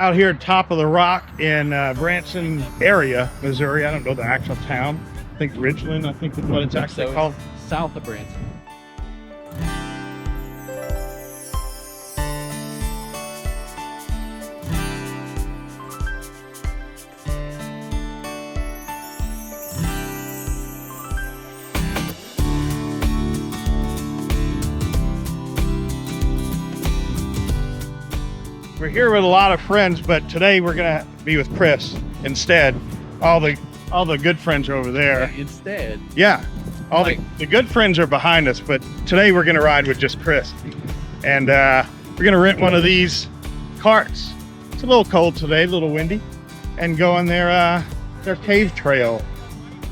out here top of the rock in Branson area, Missouri. I don't know the actual town. I think Ridgeland, I think is what it's actually called. South of Branson. We're here with a lot of friends, but today we're gonna be with Chris instead. All the good friends are over there. Instead. Yeah, the good friends are behind us, but today we're gonna ride with just Chris. And we're gonna rent one of these carts. It's a little cold today, a little windy, and go on their cave trail.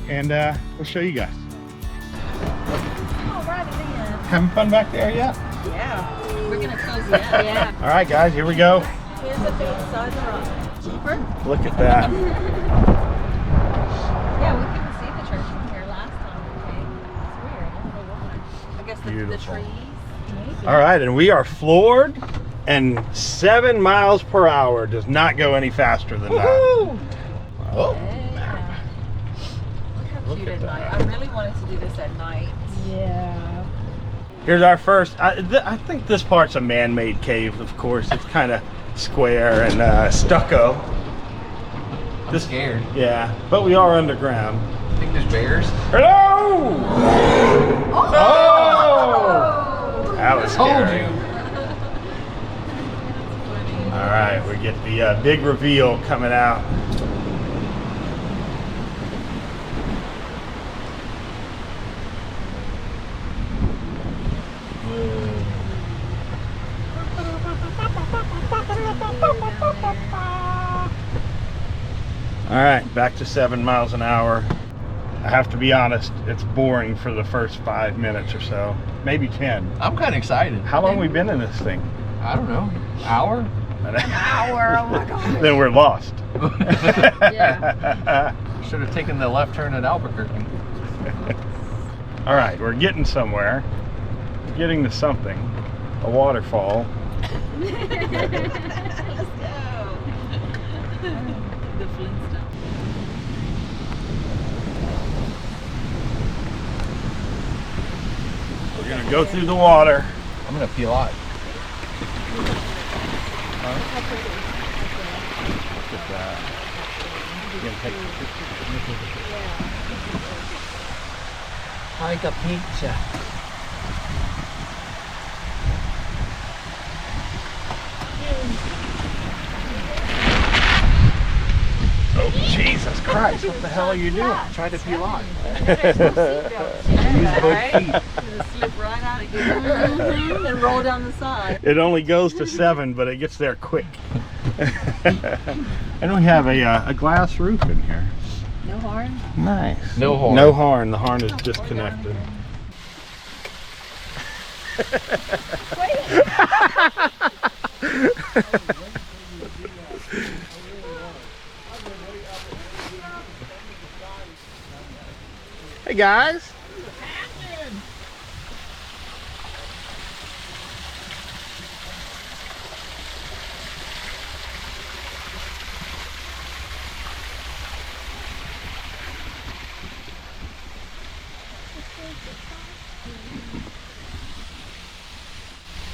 And we'll show you guys. Oh, right it is. Having fun back there yet? Yeah. We're gonna cozy up. Yeah. All right, guys, here we go. Here's the big size of rock. Cheaper? Look at that. Yeah, we couldn't see the church from here last time we came. It's weird. I don't know why. I guess the Beautiful. trees. Maybe. All right, and we are floored, and 7 miles per hour does not go any faster than that. Oh. Yeah. Look how cute at night. I really wanted to do this at night. Yeah. Here's our first, I think this part's a man-made cave, of course. It's kind of square and stucco. I'm scared. Yeah, but we are underground. I think there's bears. Hello! Oh! That was Told scary. you. All right, we get the big reveal coming out. All right, back to 7 miles an hour. I have to be honest, it's boring for the first 5 minutes or so, maybe 10. I'm kind of excited. How long we been in this thing? I don't know. Hour? An hour, oh my God. Then we're lost. Yeah. Should have taken the left turn at Albuquerque. All right, we're getting somewhere. We're getting to something. A waterfall. Let's go. The Flintstones. We're gonna go through the water. I'm going to peel out. How pretty. Look at that. You gonna take a picture? Take a picture. Oh, Jesus Christ, what the hell are you doing? Try to peel out. Use both feet. Slip right out of here and roll down the side. It only goes to 7, but it gets there quick. And we have a glass roof in here. No horn? Nice. No horn. No horn. The horn is disconnected. Hey guys.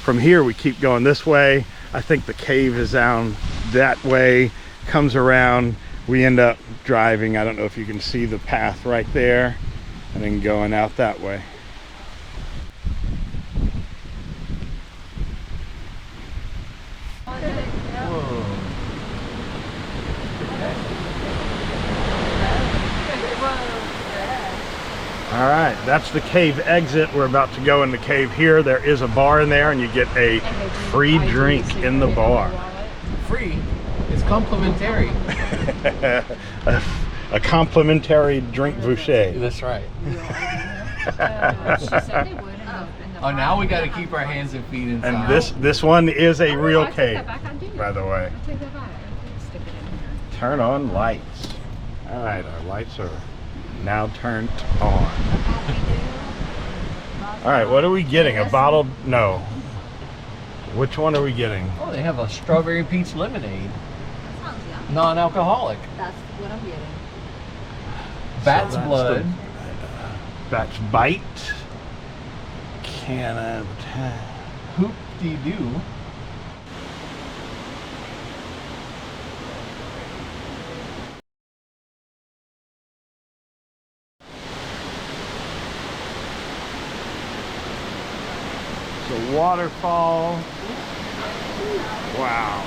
From here we keep going this way. I think the cave is down that way, comes around. We end up driving, I don't know if you can see the path right there, and then going out that way. All right, that's the cave exit. We're about to go in the cave here. There is a bar in there, and you get a free drink in the bar. Free? It's complimentary. A complimentary drink boucher. That's right. Oh, now we got to keep our hands and feet inside. And this one is a real cave, by the way. Turn on lights. All right, our lights are now turned on. All right, what are we getting? A bottled? No. Which one are we getting? Oh, they have a strawberry peach lemonade. Non-alcoholic. That's what I'm getting. Bat's So that's blood. Bat's bite. Can of Hoop-de-doo. It's a waterfall. Wow.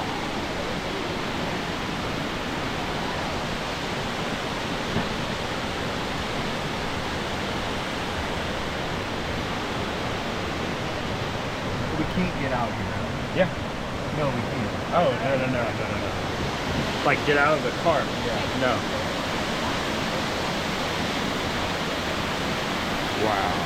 We can't get out here. Yeah. No, we can't. Oh, no. Like get out of the cart. Yeah. No. Wow.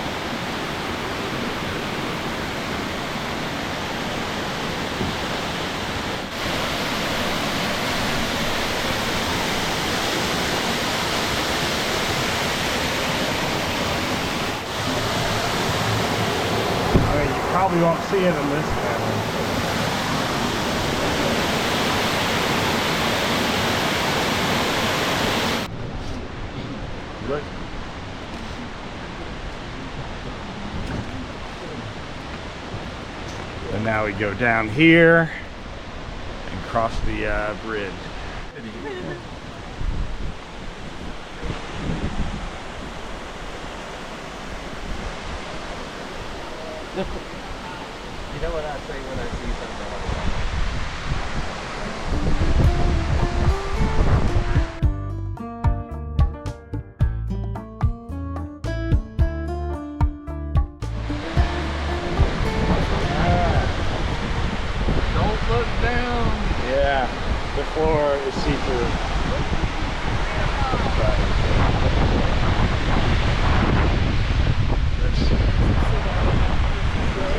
I mean, you probably won't see it in this camera. Look. And now we go down here and cross the bridge. You know what I say when I see something like that? Don't look down. Yeah, the floor is see-through.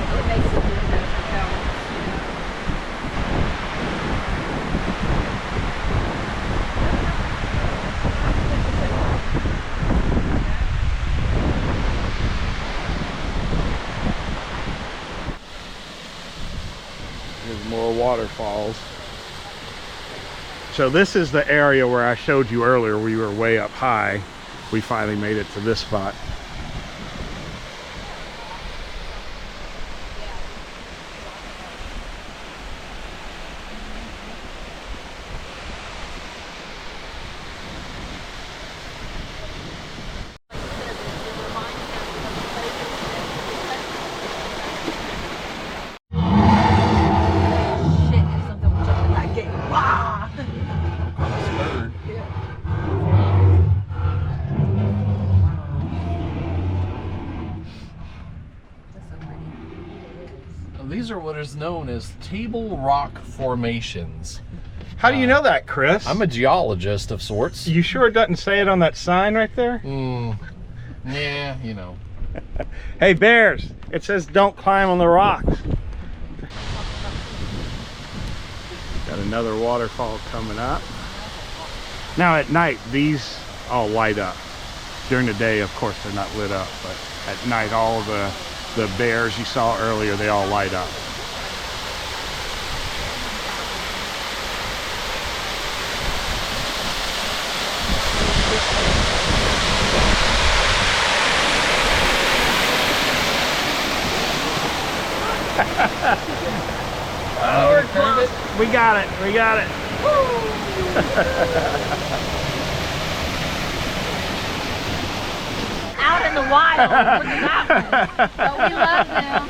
It makes it really better for balance. There's more waterfalls. So this is the area where I showed you earlier where you were way up high. We finally made it to this spot. Shit, if something would jump in that gate. Wah! That's so pretty. These are what is known as table rock formations. How do you know that, Chris? I'm a geologist of sorts. You sure it doesn't say it on that sign right there? Yeah, you know. Hey, bears, it says don't climb on the rocks. Got another waterfall coming up. Now at night, these all light up. During the day, of course, they're not lit up, but at night, all of the bears you saw earlier, they all light up. Oh, we're close. We got it. We got it. Out in the wild. Look at that one. But we love them.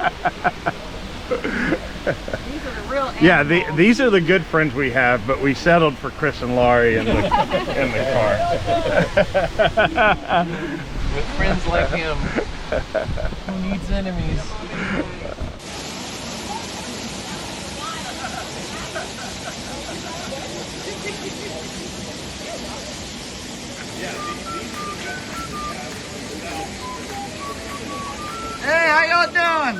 These are the real animals. Yeah, these are the good friends we have, but we settled for Chris and Laurie in the car. With friends like him, who needs enemies? Hey, how y'all doing?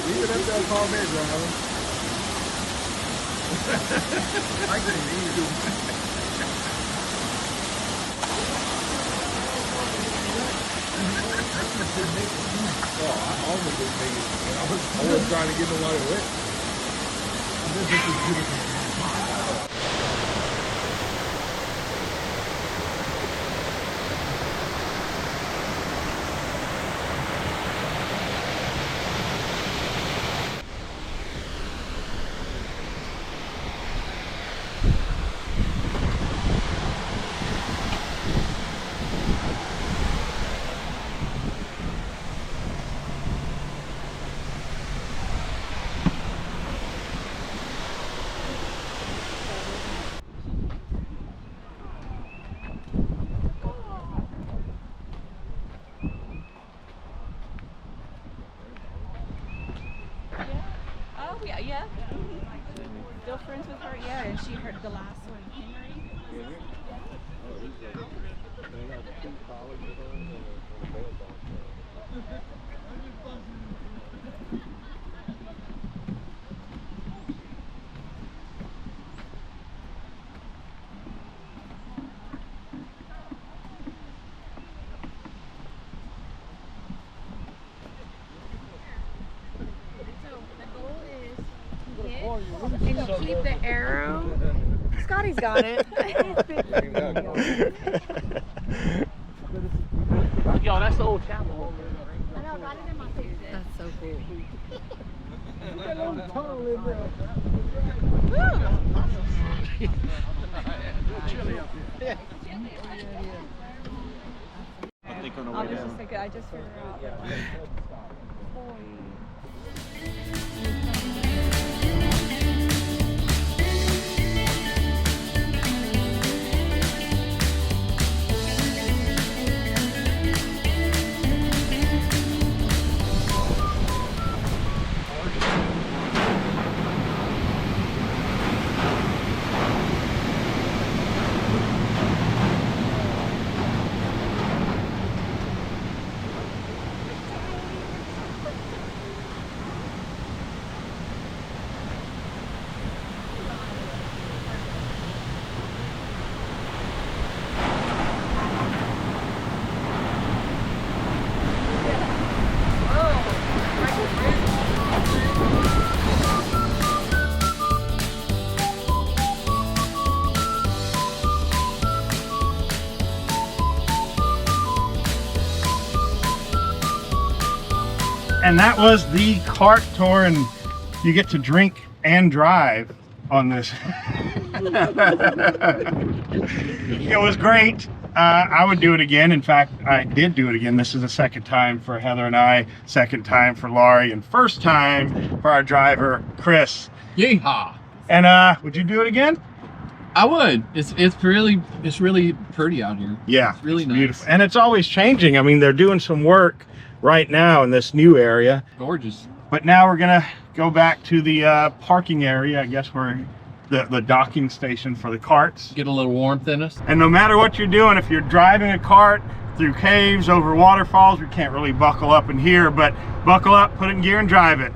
Leave it up there, call me, driver. I can leave you. Oh, I almost didn't make it. I was trying to get the water wet. This is beautiful. Oh, yeah, yeah. Still friends with her? Yeah, and she heard the last one, Henry. And you keep the arrow. Scotty's got it. Yo, that's the old chapel. I know, got it in my picture. That's so cool. I was just thinking, I just figured out. And that was the cart tour, and you get to drink and drive on this. It was great. I would do it again. In fact, I did do it again. This is the second time for Heather and I, second time for Laurie, and first time for our driver, Chris. Yeehaw! And would you do it again? I would. It's really pretty out here. Yeah, It's really nice. beautiful. And it's always changing. I mean, they're doing some work right now in this new area. Gorgeous. But now we're gonna go back to the parking area. I guess we're the docking station for the carts. Get a little warmth in us. And no matter what you're doing, if you're driving a cart through caves, over waterfalls, we can't really buckle up in here, but buckle up, put it in gear, and drive it.